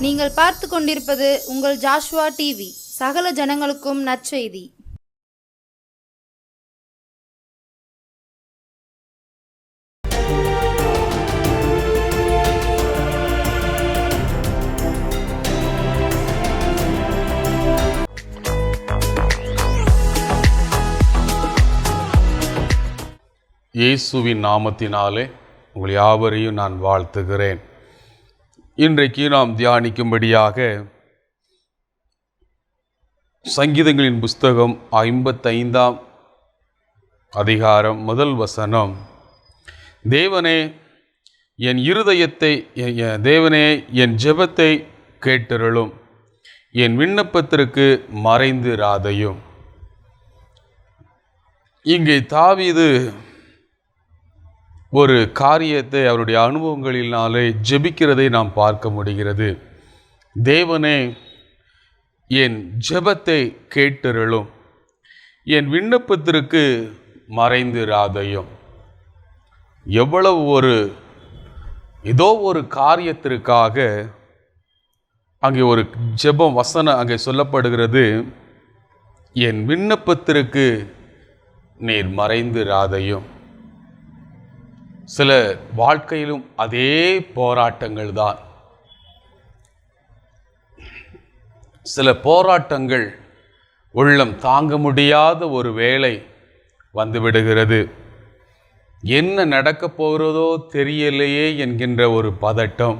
நீங்கள் பார்த்து கொண்டிருப்பது உங்கள் ஜாஷுவா டிவி. சகல ஜனங்களுக்கும் நற்செய்தி. இயேசுவின் நாமத்தினாலே உங்கள் யாவரையும் நான் வாழ்த்துகிறேன். இன்றைக்கு நாம் தியானிக்கும்படியாக சங்கீதங்களின் புஸ்தகம் 55ஆம் அதிகாரம் முதல் வசனம். தேவனே என் ஜெபத்தை கேட்டருளும், என் விண்ணப்பத்திற்கு மறைந்திராதையும். இங்கே தாவீது ஒரு காரியத்தை அவருடைய அனுபவங்களினாலே ஜெபிக்கிறதை நாம் பார்க்க முடிகிறது. தேவனே என் ஜெபத்தை கேட்டருளும், என் விண்ணப்பத்திற்கு மறைந்திராதையும். எவ்வளவு ஏதோ ஒரு காரியத்திற்காக அங்கே ஒரு ஜெபம் வசனம் அங்கே சொல்லப்படுகிறது. என் விண்ணப்பத்திற்கு நீர் மறைந்திராதையும். சில வாழ்க்கையிலும் அதே போராட்டங்கள் தான். சில போராட்டங்கள் உள்ளம் தாங்க முடியாத ஒரு வேளை வந்துவிடுகிறது. என்ன நடக்கப் போகிறதோ தெரியலையே என்கின்ற ஒரு பதட்டம்,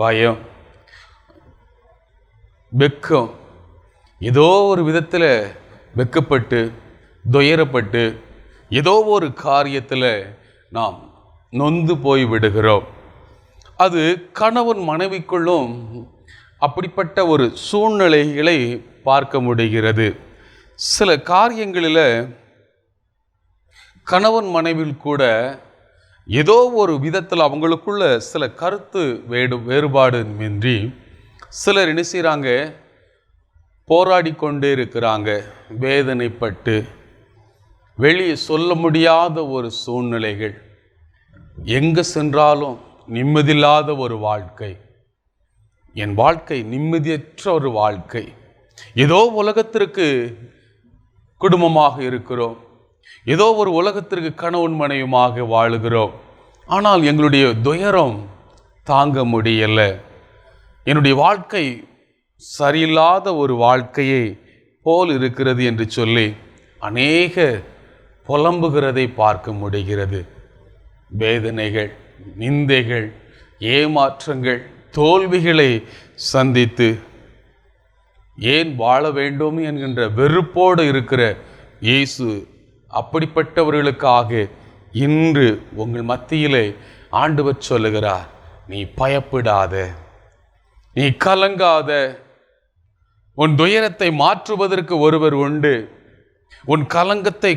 பயம், வெக்கம், ஏதோ ஒரு விதத்தில் வெக்கப்பட்டு துயரப்பட்டு ஏதோ ஒரு காரியத்தில் நாம் நொந்து போய் விடுகிறோம். அது கணவன் மனைவிக்குள்ளும் அப்படிப்பட்ட ஒரு சூழ்நிலைகளை பார்க்க முடிகிறது. சில காரியங்களில் கணவன் மனைவியில் கூட ஏதோ ஒரு விதத்தில் அவங்களுக்குள்ள சில கருத்து வேறுபாடுமின்றி சிலர் என்ன செய்கிறாங்க, போராடி கொண்டே இருக்கிறாங்க. வேதனைப்பட்டு வெளியே சொல்ல முடியாத ஒரு சூழ்நிலைகள், எங்கே சென்றாலும் நிம்மதியில்லாத ஒரு வாழ்க்கை, என் வாழ்க்கை நிம்மதியற்ற ஒரு வாழ்க்கை. ஏதோ உலகத்திற்கு குடும்பமாக இருக்கிறோம், ஏதோ ஒரு உலகத்திற்கு கணவன் மனைவியுமாக வாழுகிறோம். ஆனால் எங்களுடைய துயரம் தாங்க முடியலை. என்னுடைய வாழ்க்கை சரியில்லாத ஒரு வாழ்க்கையை போல் இருக்கிறது என்று சொல்லி அநேக புலம்புகிறதை பார்க்க முடிகிறது. வேதனைகள், நிந்தைகள், ஏமாற்றங்கள், தோல்விகளை சந்தித்து ஏன் வாழ வேண்டும் என்கின்ற வெறுப்போடு இருக்கிற இயேசு அப்படிப்பட்டவர்களுக்காக இன்று உங்கள் மத்தியிலே ஆண்டவர் சொல்லுகிறார், நீ பயப்படாத, நீ கலங்காத. உன் துயரத்தை மாற்றுவதற்கு ஒருவர் உண்டு. உன் கலங்கத்தை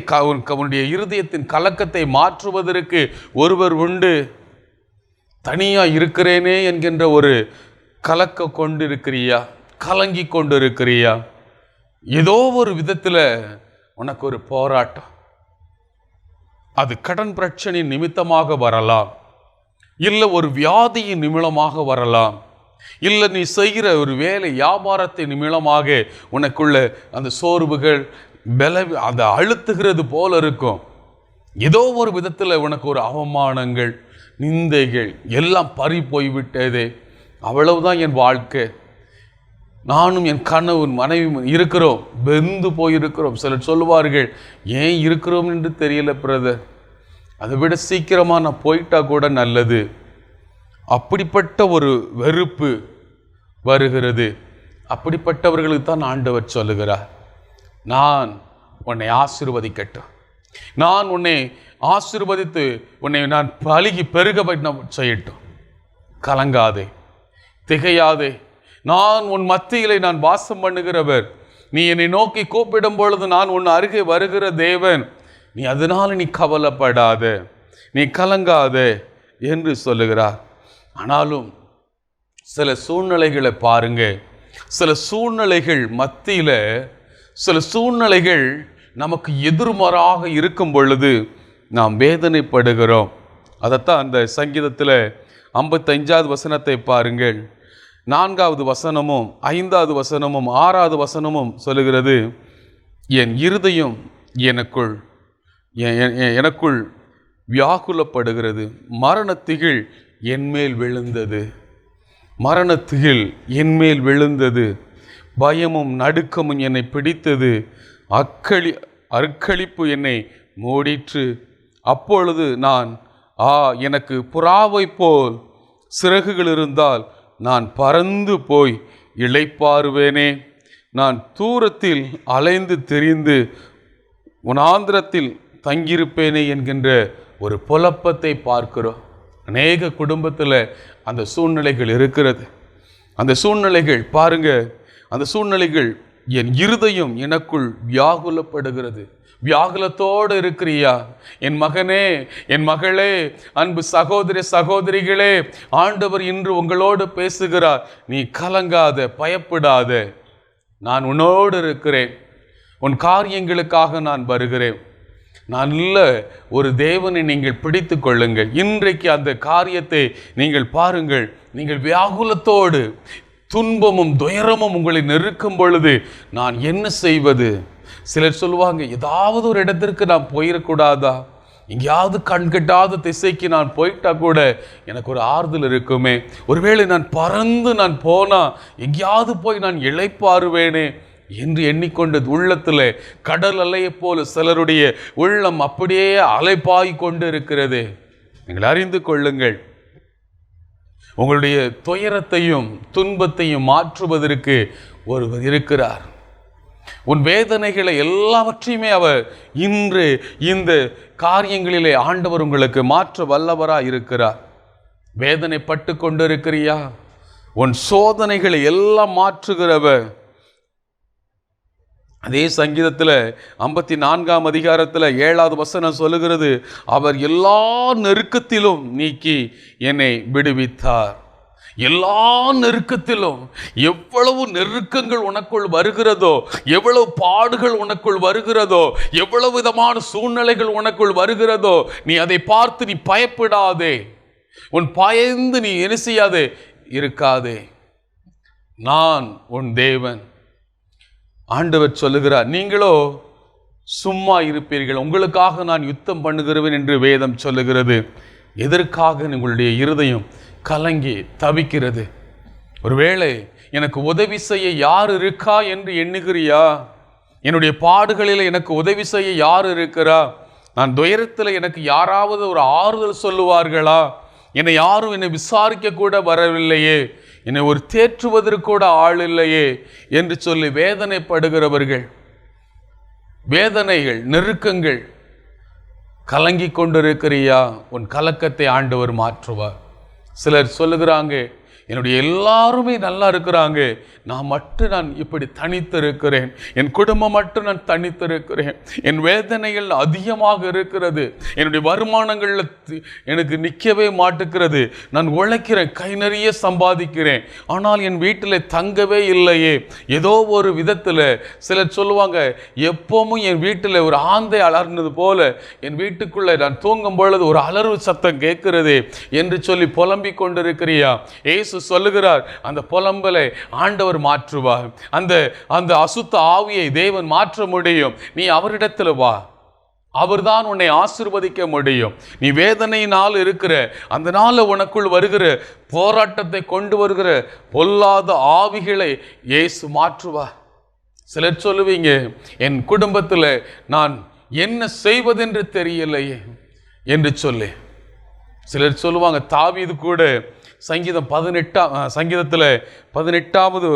உன்னுடைய இருதயத்தின் கலக்கத்தை மாற்றுவதற்கு ஒருவர் உண்டு. தனியாக இருக்கிறேனே என்கின்ற ஒரு கலக்க கொண்டிருக்கிறியா, கலங்கி கொண்டிருக்கிறியா? ஏதோ ஒரு விதத்தில் உனக்கு ஒரு போராட்டம், அது கடன் பிரச்சனையின் நிமித்தமாக வரலாம், இல்லை ஒரு வியாதியின் நிமித்தமாக வரலாம், இல்லை நீ செய்கிற ஒரு வேலை வியாபாரத்தின் நிமித்தமாக உனக்குள்ள அந்த சோர்வுகள் அதை அழுத்துகிறது போல இருக்கும். ஏதோ ஒரு விதத்தில் உனக்கு ஒரு அவமானங்கள், நிந்தைகள் எல்லாம் பறி போய்விட்டதே, அவ்வளவுதான் என் வாழ்க்கை, நானும் என் கணவன் மனைவி இருக்கிறோம், வெந்து போயிருக்கிறோம். சிலர் சொல்லுவார்கள், ஏன் இருக்கிறோம் என்று தெரியல பிரதர், அதை விட சீக்கிரமாக நான் போயிட்டா கூட நல்லது. அப்படிப்பட்ட ஒரு வெறுப்பு வருகிறது. அப்படிப்பட்டவர்களுக்கு தான் ஆண்டவர் சொல்லுகிறார், நான் உன்னை ஆசீர்வதிக்கட்டும், நான் உன்னை ஆசீர்வதித்து உன்னை நான் பலுகி பெருக செய்யட்டும். கலங்காதே, திகையாதே, நான் உன் மத்தியிலே நான் வாசம் பண்ணுகிறவர். நீ என்னை நோக்கி கூப்பிடும் பொழுது நான் உன் அருகே வருகிற தேவன். நீ அதனால நீ கவலைப்படாத, நீ கலங்காத என்று சொல்லுகிறார். ஆனாலும் சில சூழ்நிலைகளை பாருங்க, சில சூழ்நிலைகள் மத்தியில், சில சூழ்நிலைகள் நமக்கு எதிர்மாறாக இருக்கும் பொழுது நாம் வேதனைப்படுகிறோம். அதைத்தான் அந்த சங்கீதத்தில் 55வது வசனத்தை பாருங்கள். 4வது வசனமும் 5வது வசனமும் 6வது வசனமும் சொல்லுகிறது, என் இருதயம் எனக்குள் வியாகுலப்படுகிறது, மரணத்திகில் என்மேல் விழுந்தது, மரணத்திகில் என்மேல் விழுந்தது, பயமும் நடுக்கமும் என்னை பிடித்தது, அற்களிப்பு என்னை மூடிற்று. அப்பொழுது நான், எனக்கு புறாவை போல் சிறகுகள் இருந்தால் நான் பறந்து போய் இளைப்பாறுவேனே. நான் தூரத்தில் அலைந்து திரிந்து வனாந்திரத்தில் தங்கியிருப்பேனே என்கின்ற ஒரு புலப்பத்தை பார்க்கிறோம். அநேக குடும்பத்தில் அந்த சூழ்நிலைகள் இருக்கிறது. அந்த சூழ்நிலைகள் பாருங்க, அந்த சூழ்நிலைகள் என் இருதயம் எனக்குள் வியாகுலப்படுகிறது. வியாகுலத்தோடு இருக்கிறியா என் மகனே, என் மகளே, அன்பு சகோதரி சகோதரிகளே, ஆண்டவர் இன்று உங்களோடு பேசுகிறார். நீ கலங்காத, பயப்படாத, நான் உன்னோடு இருக்கிறேன், உன் காரியங்களுக்காக நான் வருகிறேன். நல்ல ஒரு தேவனை நீங்கள் பிடித்து கொள்ளுங்கள். இன்றைக்கு அந்த காரியத்தை நீங்கள் பாருங்கள். நீங்கள் வியாகுலத்தோடு, துன்பமும் துயரமும் உங்களை நெருக்கும் பொழுது நான் என்ன செய்வது? சிலர் சொல்லுவாங்க, ஏதாவது ஒரு இடத்திற்கு நான் போயிடக்கூடாதா, எங்கேயாவது கண்கட்டாத திசைக்கு நான் போயிட்டா கூட எனக்கு ஒரு ஆறுதல் இருக்குமே, ஒருவேளை நான் பறந்து நான் போனா எங்கேயாவது போய் நான் இளைப்பாறுவேனே என்று எண்ணிக்கொண்டு உள்ளத்தில் கடல் அலையை போல சிலருடைய உள்ளம் அப்படியே அலைப்பாய் கொண்டு இருக்கிறது. நீங்கள் அறிந்து கொள்ளுங்கள், உங்களுடைய துயரத்தையும் துன்பத்தையும் மாற்றுவதற்கு ஒருவர் இருக்கிறார். உன் வேதனைகளை எல்லாவற்றையுமே அவர் இன்று இந்த காரியங்களிலே ஆண்டவர் உங்களுக்கு மாற்ற வல்லவராக இருக்கிறார். வேதனைப்பட்டு கொண்டு இருக்கிறியா? உன் சோதனைகளை எல்லாம் மாற்றுகிறவர். அதே சங்கீதத்தில் 54ஆம் அதிகாரத்தில் 7வது வசனம் சொல்லுகிறது, அவர் எல்லா நெருக்கத்திலும் நீக்கி என்னை விடுவித்தார். எல்லா நெருக்கத்திலும், எவ்வளவு நெருக்கங்கள் உனக்குள் வருகிறதோ, எவ்வளவு பாடுகள் உனக்குள் வருகிறதோ, எவ்வளவு விதமான சூழ்நிலைகள் உனக்குள் வருகிறதோ, நீ அதை பார்த்து நீ பயப்படாதே, உன் பயந்து நீ என்ன செய்யாதே இருக்காதே. நான் உன் தேவன். ஆண்டவர் சொல்லுகிறார், நீங்களோ சும்மா இருப்பீர்கள், உங்களுக்காக நான் யுத்தம் பண்ணுகிறவன் என்று வேதம் சொல்லுகிறது. எதற்காக உங்களுடைய இருதயம் கலங்கி தவிக்கிறது? ஒருவேளை எனக்கு உதவி செய்ய யார் இருக்கா என்று எண்ணுகிறியா? என்னுடைய பாடுகளில் எனக்கு உதவி செய்ய யார் இருக்கிறா? நான் துயரத்தில் எனக்கு யாராவது ஒரு ஆறுதல் சொல்லுவார்களா? என்னை யாரும் என்னை விசாரிக்க கூட வரவில்லையே, என்னை ஒரு தேற்றுவதற்கு கூட ஆள் இல்லையே என்று சொல்லி வேதனைப்படுகிறவர்கள், வேதனைகள், நெருக்கங்கள், கலங்கி கொண்டிருக்கிறியா? உன் கலக்கத்தை ஆண்டவர் மாற்றுவார். சிலர் சொல்லுகிறாங்க, என்னுடைய எல்லாருமே நல்லா இருக்கிறாங்க, நான் இப்படி தனித்திருக்கிறேன், என் குடும்பம் மட்டும் நான் தனித்திருக்கிறேன், என் வேதனைகள் அதிகமாக இருக்கிறது, என்னுடைய வருமானங்களில் எனக்கு நிற்கவே மாட்டுக்கிறது, நான் உழைக்கிறேன், கை நிறைய சம்பாதிக்கிறேன், ஆனால் என் வீட்டில் தங்கவே இல்லையே. ஏதோ ஒரு விதத்தில் சிலர் சொல்லுவாங்க, எப்பவும் என் வீட்டில் ஒரு ஆந்தை அலர்னது போல என் வீட்டுக்குள்ளே நான் தூங்கும் பொழுது ஒரு அலர்வு சத்தம் கேட்கிறது என்று சொல்லி புலம்பிக் கொண்டிருக்கிறியா? ஏசு சொல்லுகிறார், அந்த புலம்பலை ஆண்டவர் மாற்றுவார். அந்த அசுத்த ஆவியை தேவன் மாற்ற முடியும். நீ அவரிடத்தில் வா, அவர்தான் உன்னை ஆசீர்வதிக்க முடியும். நீ வேதனையினால் இருக்கிற அந்த நாள் உனக்குள் வருகிற போராட்டத்தை கொண்டு வருகிற பொல்லாத ஆவிகளை இயேசு மாற்றுவார். சிலர் சொல்லுவீங்க, என் குடும்பத்தில் நான் என்ன செய்வதென்று தெரியலையே என்று சொல்லி. சிலர் சொல்லுவாங்க, தாவீது கூட சங்கீதம் 18 18வது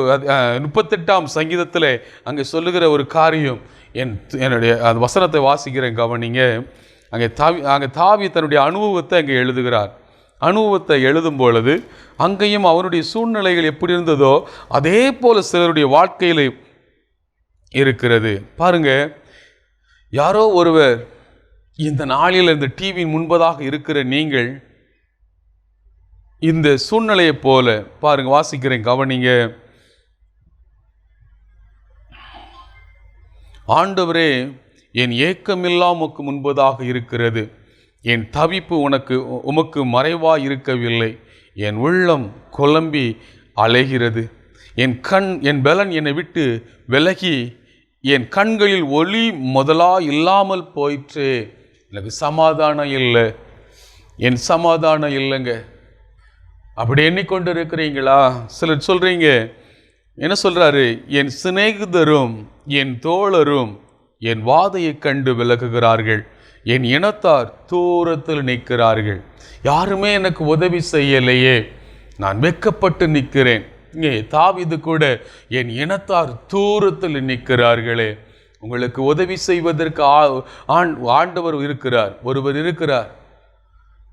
38ஆம் சங்கீதத்தில் அங்கே சொல்லுகிற ஒரு காரியம், என்னுடைய அந்த வசனத்தை வாசிக்கிறேன் கவனிங்க. அங்கே தாவி தன்னுடைய அனுபவத்தை அங்கே எழுதுகிறார். அனுபவத்தை எழுதும் பொழுது அங்கேயும் அவருடைய சூழ்நிலைகள் எப்படி இருந்ததோ அதே போல சிலருடைய வாழ்க்கையில் இருக்கிறது. பாருங்க, யாரோ ஒருவர் இந்த நாளில் இந்த டிவியின் முன்பதாக இருக்கிற நீங்கள் இந்த சூழ்நிலையை போல பாருங்க, வாசிக்கிறேன் கவனிங்க. ஆண்டவரே, என் ஏக்கமெல்லாம் உமக்கு முன்பதாக இருக்கிறது, என் தவிப்பு உமக்கு மறைவாய் இருக்கவில்லை, என் உள்ளம் குழம்பி அலைகிறது. என் பலன் என்னை விட்டு விலகி என் கண்களில் ஒளி முதலா இல்லாமல் போயிற்று. எனக்கு சமாதானம் இல்லை, என் சமாதானம் இல்லைங்க. அப்படி எண்ணிக்கொண்டு இருக்கிறீங்களா? சிலர் சொல்றீங்க, என்ன சொல்றாரு? என் சிநேகிதரும் என் தோழரும் என் வாதையை கண்டு விலகுகிறார்கள், என் இனத்தார் தூரத்தில் நிற்கிறார்கள். யாருமே எனக்கு உதவி செய்யலையே, நான் வெட்கப்பட்டு நிற்கிறேன். இங்கே தாவீது கூட என் இனத்தார் தூரத்தில் நிற்கிறார்களே. உங்களுக்கு உதவி செய்வதற்கு ஆண்டவர் இருக்கிறார், ஒருவர் இருக்கிறார்.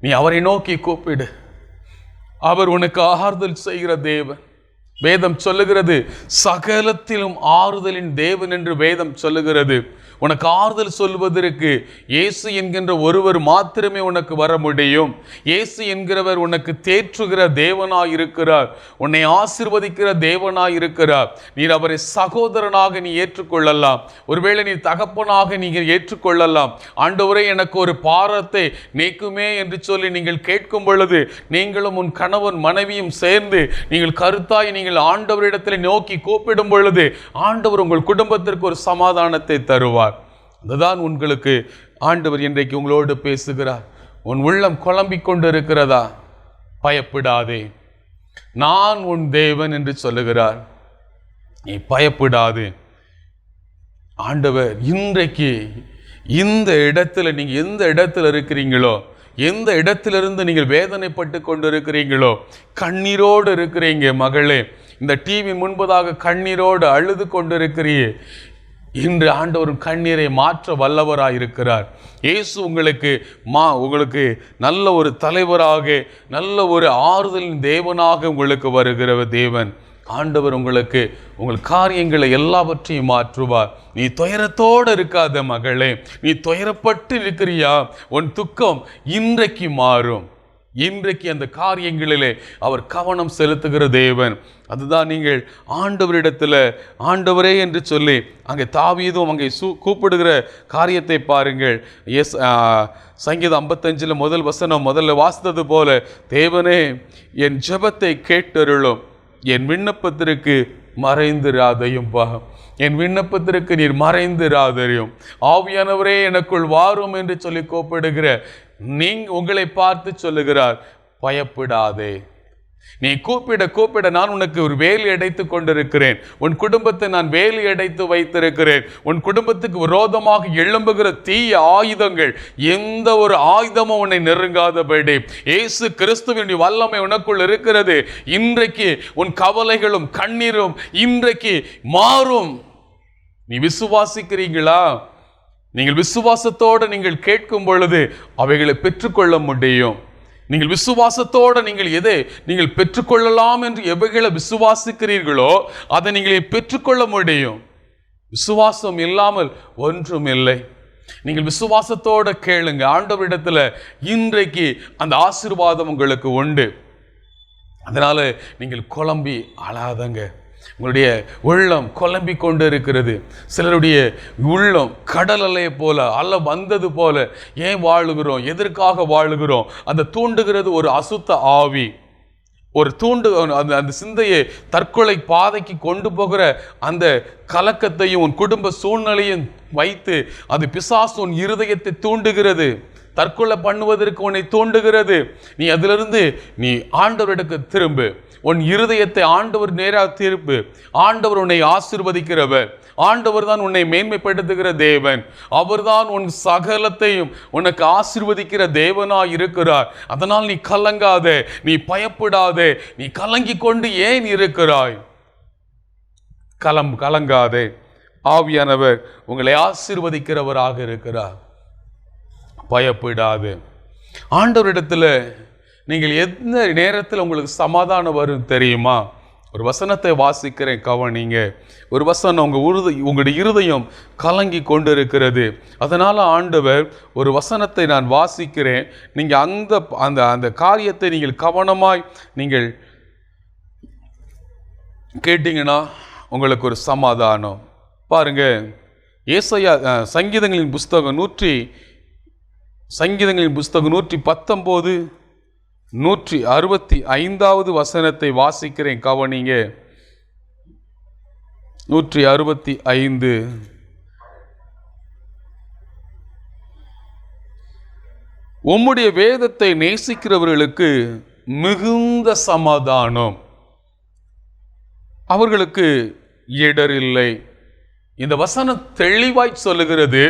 நீ அவரை நோக்கி கூப்பிடு, அவர் உனக்கு ஆறுதல் செய்கிற தேவன். வேதம் சொல்லுகிறது சகலத்திலும் ஆறுதலின் தேவன் என்று வேதம் சொல்லுகிறது. உனக்கு ஆறுதல் சொல்வதற்கு இயேசு என்கின்ற ஒருவர் மாத்திரமே உனக்கு வர முடியும். இயேசு என்கிறவர் உனக்கு தேற்றுகிற தேவனாய் இருக்கிறார், உன்னை ஆசீர்வதிக்கிற தேவனாய் இருக்கிறார். நீ அவரை சகோதரனாக நீ ஏற்றுக்கொள்ளலாம், ஒருவேளை நீ தகப்பனாக நீங்கள் ஏற்றுக்கொள்ளலாம். ஆண்டவரே எனக்கு ஒரு பாரத்தை நீக்குமே என்று சொல்லி நீங்கள் கேட்கும் பொழுது, நீங்களும் உன் கணவன் மனைவியும் சேர்ந்து நீங்கள் கருத்தாய் நீங்கள் ஆண்டவரிடத்தில் நோக்கி கூப்பிடும் பொழுது, ஆண்டவர் உங்கள் குடும்பத்திற்கு ஒரு சமாதானத்தை தருவார். அதுதான் உங்களுக்கு ஆண்டவர் இன்றைக்கு உங்களோடு பேசுகிறார். உன் உள்ளம் குழம்பிக் கொண்டு இருக்கிறதா? பயப்படாதே, நான் உன் தேவன் என்று சொல்லுகிறார். நீ பயப்படாது. ஆண்டவர் இன்றைக்கு இந்த இடத்துல, நீங்க எந்த இடத்துல இருக்கிறீங்களோ, எந்த இடத்திலிருந்து நீங்கள் வேதனைப்பட்டு கொண்டு இருக்கிறீங்களோ, கண்ணீரோடு இருக்கிறீங்க மகளே, இந்த டிவி முன்பதாக கண்ணீரோடு அழுது கொண்டிருக்கிறீ, இன்று ஆண்டவர் கண்ணீரை மாற்ற வல்லவராக இருக்கிறார். இயேசு உங்களுக்கு நல்ல ஒரு தலைவராக, நல்ல ஒரு ஆறுதலின் தேவனாக உங்களுக்கு வருகிற தேவன் ஆண்டவர் உங்கள் காரியங்களை எல்லாவற்றையும் மாற்றுவார். நீ துயரத்தோடு இருக்காத மகளே, நீ துயரப்பட்டு இருக்கிறியா? உன் துக்கம் இன்றைக்கு மாறும். இன்றைக்கு அந்த காரியங்களிலே அவர் கவனம் செலுத்துகிற தேவன். அதுதான் நீங்கள் ஆண்டவரிடத்தில் ஆண்டவரே என்று சொல்லி அங்கே தாவீதும் அங்கே கூப்பிடுகிற காரியத்தை பாருங்கள். சங்கீதம் 55 முதல் வசனம் முதல்ல வாசித்தது போல, தேவனே என் ஜெபத்தை கேட்டருளும், என் விண்ணப்பத்திற்கு மறைந்திராதையும் பா, என் விண்ணப்பத்திற்கு நீர் மறைந்திராதையும். ஆவியானவரே எனக்குள் வாரும் என்று சொல்லி கூப்பிடுகிற உங்களை பார்த்து சொல்லுகிறார், பயப்படாதே. நீ கூப்பிட நான் உனக்கு ஒரு வேலி அடைத்து கொண்டிருக்கிறேன். உன் குடும்பத்தை நான் வேலி அடைத்து வைத்திருக்கிறேன். உன் குடும்பத்துக்கு விரோதமாக எழும்புகிற தீய ஆயுதங்கள், எந்த ஒரு ஆயுதமும் உன்னை நெருங்காதபடி இயேசு கிறிஸ்துவின் வல்லமை உனக்குள் இருக்கிறது. இன்றைக்கு உன் கவலைகளும் கண்ணீரும் இன்றைக்கு மாறும். நீ விசுவாசிக்கிறீங்களா? நீங்கள் விசுவாசத்தோடு நீங்கள் கேட்கும் பொழுது அவைகளை பெற்றுக்கொள்ள முடியும். நீங்கள் விசுவாசத்தோடு நீங்கள் எதை நீங்கள் பெற்றுக்கொள்ளலாம் என்று எவைகளை விசுவாசிக்கிறீர்களோ அதை நீங்கள் பெற்றுக்கொள்ள முடியும். விசுவாசம் இல்லாமல் ஒன்றும் இல்லை. நீங்கள் விசுவாசத்தோடு கேளுங்க. ஆண்டவரிடத்தில் இன்றைக்கு அந்த ஆசீர்வாதம் உங்களுக்கு உண்டு. அதனால நீங்கள் குழம்பி அழாதங்க. உங்களுடைய உள்ளம் குழம்பி கொண்டு இருக்கிறது. சிலருடைய உள்ளம் கடல் அலையை போல அலை வந்தது போல. ஏன் வாழுகிறோம், எதற்காக வாழுகிறோம்? அந்த தூண்டுகிறது ஒரு அசுத்த ஆவி, ஒரு அந்த சிந்தையை தற்கொலை பாதைக்கு கொண்டு போகிற அந்த கலக்கத்தையும் உன் குடும்ப சூழ்நிலையும் வைத்து அது பிசாசு உன் இருதயத்தை தூண்டுகிறது, தற்கொலை பண்ணுவதற்கு உன்னை தூண்டுகிறது. நீ அதிலிருந்து நீ ஆண்டவரிடக்கு திரும்பு. உன் இருதயத்தை ஆண்டவர் நேராக திருப்பு. ஆண்டவர் உன்னை ஆசீர்வதிக்கிறவர். ஆண்டவர் தான் உன்னை மேன்மைப்படுத்துகிற தேவன். அவர்தான் உன் சகலத்தையும் உனக்கு ஆசீர்வதிக்கிற தேவனாய் இருக்கிறார். அதனால் நீ கலங்காதே, நீ பயப்படாதே. நீ கலங்கி கொண்டு ஏன் இருக்கிறாய்? கலங்காதே. ஆவியானவர் உங்களை ஆசீர்வதிக்கிறவராக இருக்கிறார். பயப்படாது. ஆண்டவரிடத்தில் நீங்கள் எந்த நேரத்தில் உங்களுக்கு சமாதானம் வரும் தெரியுமா? ஒரு வசனத்தை வாசிக்கிறேன், கவனிங்க. ஒரு வசனம் உங்களுடைய இருதயம் கலங்கி கொண்டு இருக்கிறது. அதனால் ஆண்டவர் ஒரு வசனத்தை நான் வாசிக்கிறேன். நீங்கள் அந்த அந்த காரியத்தை நீங்கள் கவனமாய் நீங்கள் கேட்டீங்கன்னா உங்களுக்கு ஒரு சமாதானம். பாருங்க, ஏசாயா சங்கீதங்களின் புஸ்தகம் 119 165வது வசனத்தை வாசிக்கிறேன், கவனிங்க. 165. உம்முடைய வேதத்தை நேசிக்கிறவர்களுக்கு மிகுந்த சமாதானம், அவர்களுக்கு இடரில்லை. இந்த வசனம் தெளிவாய் சொல்லுகிறது,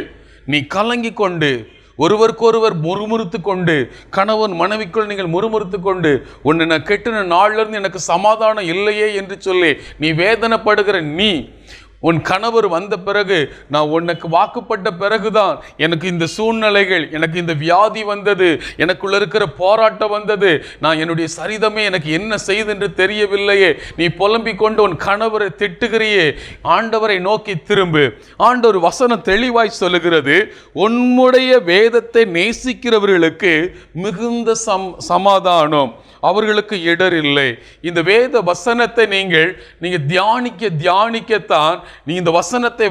நீ கலங்கி கொண்டு ஒருவருக்கொருவர் முறுமுறுத்து கொண்டு, கணவன் மனைவிக்குள் நீங்கள் முறுமுறுத்து கொண்டு, உன்னை நான் கெட்டின நாள்லேருந்து எனக்கு சமாதானம் இல்லையே என்று சொல்லி நீ வேதனைப்படுகிற நீ, உன் கணவர் வந்த பிறகு, நான் உனக்கு வாக்குப்பட்ட பிறகுதான் எனக்கு இந்த சூழ்நிலைகள், எனக்கு இந்த வியாதி வந்தது, எனக்குள்ள இருக்கிற போராட்டம் வந்தது, நான் என்னுடைய சரிதமே எனக்கு என்ன செய்து என்று தெரியவில்லையே, நீ புலம்பிக் கொண்டு உன் கணவரை திட்டுகிறியே, ஆண்டவரை நோக்கி திரும்பு. ஆண்டவர் வசனம் தெளிவாய் சொல்லுகிறது, உன்னுடைய வேதத்தை நேசிக்கிறவர்களுக்கு மிகுந்த சமாதானம், அவர்களுக்கு இடரில்லை. இந்த வேத வசனத்தை நீங்கள் தியானிக்கத்தான், நீ இந்த வசனத்தை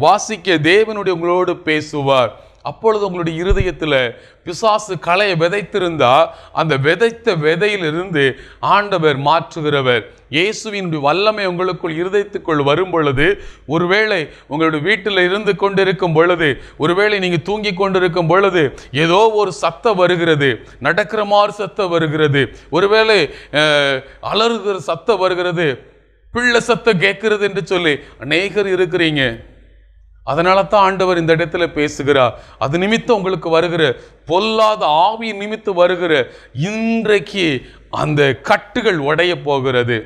வாசிக்க தேவனுடைய உங்களோடு பேசுவார். அப்பொழுது உங்களுடைய இருதயத்தில் பிசாசு களையை விதைத்திருந்தா அந்த விதைத்த விதையிலிருந்து ஆண்டவர் மாற்றுகிறவர். இயேசுவின் வல்லமை உங்களுக்குள் இருதயத்துக்குள் வரும் பொழுது, ஒருவேளை உங்களுடைய வீட்டில் இருந்து கொண்டிருக்கும் பொழுது, ஒருவேளை நீங்கள் தூங்கி கொண்டிருக்கும் பொழுது ஏதோ ஒரு சத்தம் வருகிறது, நடக்கிற மாதிரி சத்தம் வருகிறது, ஒருவேளை அலறுகிற சத்தம் வருகிறது, பிள்ளை சத்தம் கேட்கிறது என்று சொல்லி அநேகர் இருக்கிறீங்க. அதனால தான் ஆண்டவர் இந்த இடத்துல பேசுகிறார். அது நிமித்தம் உங்களுக்கு வருகிற பொல்லாத ஆவி நிமித்தம் வருகிற இன்றைக்கு அந்த கட்டுகள் உடைய போகிறது.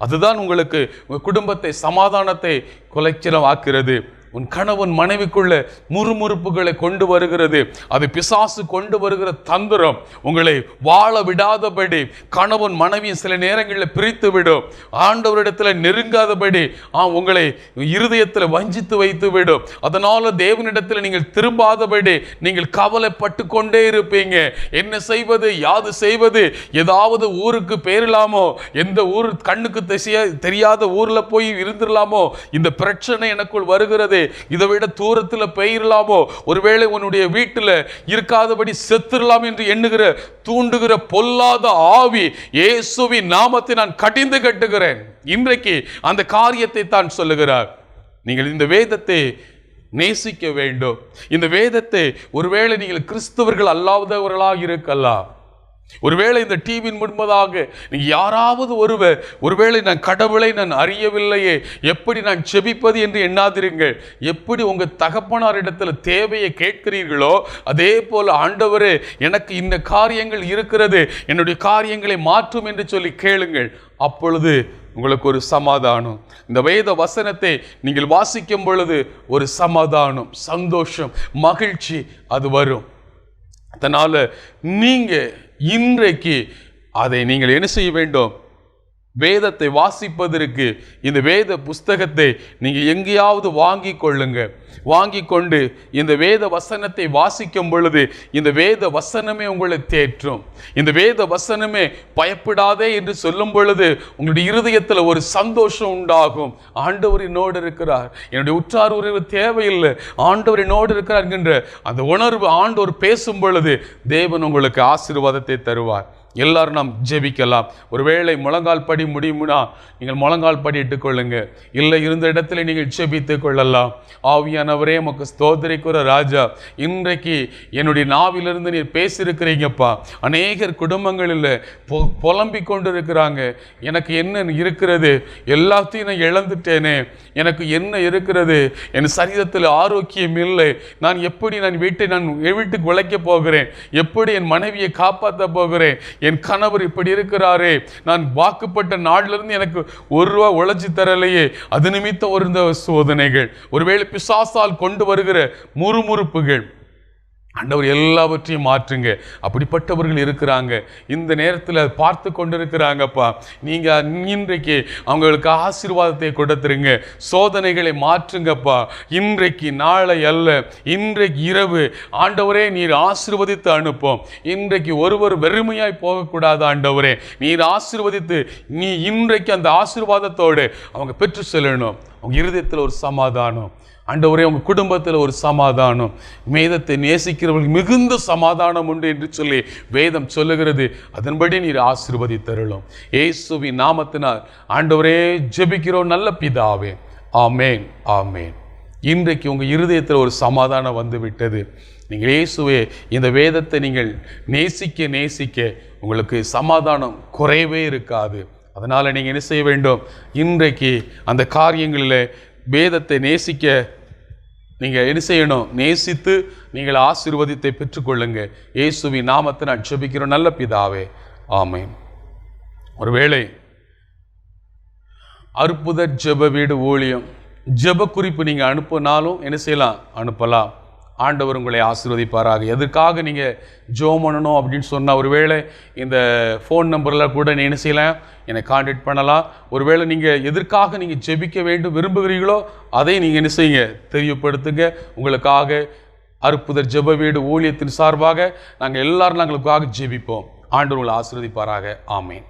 அதுதான் உங்களுக்கு உங்கள் குடும்பத்தை, சமாதானத்தை குலைச்சலாக்குகிறது. உன் கணவன் மனைவிக்குள்ள முறுமுறுப்புகளை கொண்டு வருகிறது. அது பிசாசு கொண்டு வருகிற தந்திரம். உங்களை வாழ விடாதபடி கணவன் மனைவியும் சில நேரங்களில் பிரித்து விடும். ஆண்டவரிடத்தில் நெருங்காதபடி உங்களை இருதயத்தில் வஞ்சித்து வைத்து விடும். அதனால தேவனிடத்தில் நீங்கள் திரும்பாதபடி நீங்கள் கவலைப்பட்டு கொண்டே இருப்பீங்க. என்ன செய்வது, யாது செய்வது, ஏதாவது ஊருக்கு பேரலாமோ, எந்த ஊர் கண்ணுக்கு தெரியாத ஊர்ல போய் இருந்துடலாமோ, இந்த பிரச்சனை எனக்குள் வருகிறது, இதை விட தூரத்தில் பெயரலாமோ, ஒருவேளை உன்னுடைய வீட்டில் இருக்காதபடி செத்துடலாம் என்று எண்ணுகிற தூண்டுகிற பொல்லாத ஆவி இயேசுவின் நாமத்தை நான் கடிந்து கட்டுகிறேன். இன்றைக்கு அந்த காரியத்தை தான் சொல்லுகிறார். நீங்கள் இந்த வேதத்தை நேசிக்க வேண்டும். இந்த வேதத்தை, ஒருவேளை நீங்கள் கிறிஸ்தவர்கள் அல்லாதவர்களாக இருக்கலாம், ஒருவேளை இந்த டிவியின் முன்பதாக நீங்கள் யாராவது ஒருவேளை நான் கடவுளை நான் அறியவில்லையே, எப்படி நான் செபிப்பது என்று எண்ணாதிருங்கள். எப்படி உங்கள் தகப்பனாரிடத்தில் தேவையை கேட்கிறீர்களோ அதே போல் ஆண்டவரே எனக்கு இந்த காரியங்கள் இருக்கிறது, என்னுடைய காரியங்களை மாற்றும் என்று சொல்லி கேளுங்கள். அப்பொழுது உங்களுக்கு ஒரு சமாதானம். இந்த வேத வசனத்தை நீங்கள் வாசிக்கும் பொழுது ஒரு சமாதானம், சந்தோஷம், மகிழ்ச்சி அது வரும். அதனால நீங்க இன்றைக்கு அதை நீங்கள் என்ன செய்ய வேண்டும்? வேதத்தை வாசிப்பதற்கு இந்த வேத புஸ்தகத்தை நீங்கள் எங்கேயாவது வாங்கி கொள்ளுங்க. வாங்கி கொண்டு இந்த வேத வசனத்தை வாசிக்கும் பொழுது இந்த வேத வசனமே உங்களை தேற்றும். இந்த வேத வசனமே பயப்படாதே என்று சொல்லும் பொழுது உங்களுடைய இருதயத்தில் ஒரு சந்தோஷம் உண்டாகும். ஆண்டவர் என்னோடு இருக்கிறார், என்னுடைய உற்றார் உறவு தேவையில்லை, ஆண்டவர் என்னோடு இருக்கிறார் என்கின்ற அந்த உணர்வு ஆண்டவர் பேசும் பொழுது தேவன் உங்களுக்கு ஆசீர்வாதத்தை தருவார். எல்லாரும் நாம் ஜெபிக்கலாம். ஒருவேளை முழங்கால் படி முடியும்னா நீங்கள் முழங்கால் படி இட்டுக்கொள்ளுங்க. இல்லை இருந்த இடத்துல நீங்கள் ஜெபித்துக் கொள்ளலாம். ஆவியானவரே உமக்கு ஸ்தோத்திரிக்கிற ராஜா, இன்றைக்கு என்னுடைய நாவிலிருந்து நீர் பேசியிருக்கிறீங்கப்பா. அநேகர் குடும்பங்களில் புலம்பிக் கொண்டு இருக்கிறாங்க. எனக்கு என்ன இருக்கிறது, எல்லாத்தையும் நான் இழந்துட்டேனே, எனக்கு என்ன இருக்கிறது, என் சரீரத்தில் ஆரோக்கியம் இல்லை, நான் எப்படி நான் வீட்டுக்கு உழைக்க போகிறேன், எப்படி என் மனைவியை காப்பாற்ற போகிறேன், என் கணவர் இப்படி இருக்கிறாரே, நான் வாக்குப்பட்ட நாளிலிருந்து எனக்கு ₹1 உழைச்சி தரலையே, அது நிமித்தம் ஒரு சோதனைகள், ஒருவேளை பிசாசால் கொண்டு வருகிற முறுமுறுப்புகள், ஆண்டவர் எல்லாவற்றையும் மாற்றுங்க. அப்படிப்பட்டவர்கள் இருக்கிறாங்க, இந்த நேரத்தில் பார்த்து கொண்டிருக்கிறாங்கப்பா. நீங்கள் இன்றைக்கு அவங்களுக்கு ஆசீர்வாதத்தை கொடுத்துருங்க. சோதனைகளை மாற்றுங்கப்பா. இன்றைக்கு நாளை அல்ல, இன்றைக்கு இரவு ஆண்டவரே நீர் ஆசீர்வதித்து அனுப்போம். இன்றைக்கு ஒருவர் வெறுமையாய் போகக்கூடாது ஆண்டவரே, நீர் ஆசீர்வதித்து நீ இன்றைக்கு அந்த ஆசீர்வாதத்தோடு அவங்க பெற்று செல்லணும். உங்கள் இருதயத்தில் ஒரு சமாதானம், ஆண்டவரே உங்கள் குடும்பத்தில் ஒரு சமாதானம், வேதத்தை நேசிக்கிறவர்களுக்கு மிகுந்த சமாதானம் உண்டு என்று சொல்லி வேதம் சொல்லுகிறது. அதன்படி நீர் ஆசீர்வதித்தருளும். இயேசுவின் நாமத்தினால் ஆண்டவரே ஜெபிக்கிறோம் நல்ல பிதாவே. ஆமேன், ஆமேன். இன்றைக்கு உங்கள் இருதயத்தில் ஒரு சமாதானம் வந்து விட்டது. நீங்கள் இயேசுவே இந்த வேதத்தை நீங்கள் நேசிக்க நேசிக்க உங்களுக்கு சமாதானம் குறையவே இருக்காது. அதனால் நீங்கள் என்ன செய்ய வேண்டும்? இன்றைக்கு அந்த காரியங்களில் வேதத்தை நேசிக்க நீங்கள் என்ன செய்யணும்? நேசித்து நீங்கள் ஆசீர்வாதத்தை பெற்றுக்கொள்ளுங்க. இயேசுவின் நாமத்தை நான் ஜெபிக்கிறோம் நல்ல பிதாவே. ஆமென். ஒருவேளை அற்புத ஜெப வீடு ஊழியம் ஜெப குறிப்பு நீங்கள் அனுப்பினாலும் என்ன செய்யலாம்? அனுப்பலாம். ஆண்டவர் உங்களை ஆசீர்வதிப்பாராக. எதற்காக நீங்கள் ஜெபம் பண்ணணும் அப்படின்னு சொன்னால், ஒருவேளை இந்த ஃபோன் நம்பரில் கூட நீங்கள் என்ன செய்யலாம்? என்னை கான்டாக்ட் பண்ணலாம். ஒருவேளை நீங்கள் எதற்காக நீங்கள் ஜெபிக்க வேண்டும் விரும்புகிறீர்களோ அதை நீங்கள் என்ன செய்யுங்க? தெரியப்படுத்துங்க. உங்களுக்காக அற்புதர் ஜெப வீடு ஊழியத்தின் சார்பாக நாங்கள் எல்லாரும் உங்களுக்காக ஜெபிப்போம். ஆண்டவர் உங்களை ஆசீர்வதிப்பாராக. ஆமேன்.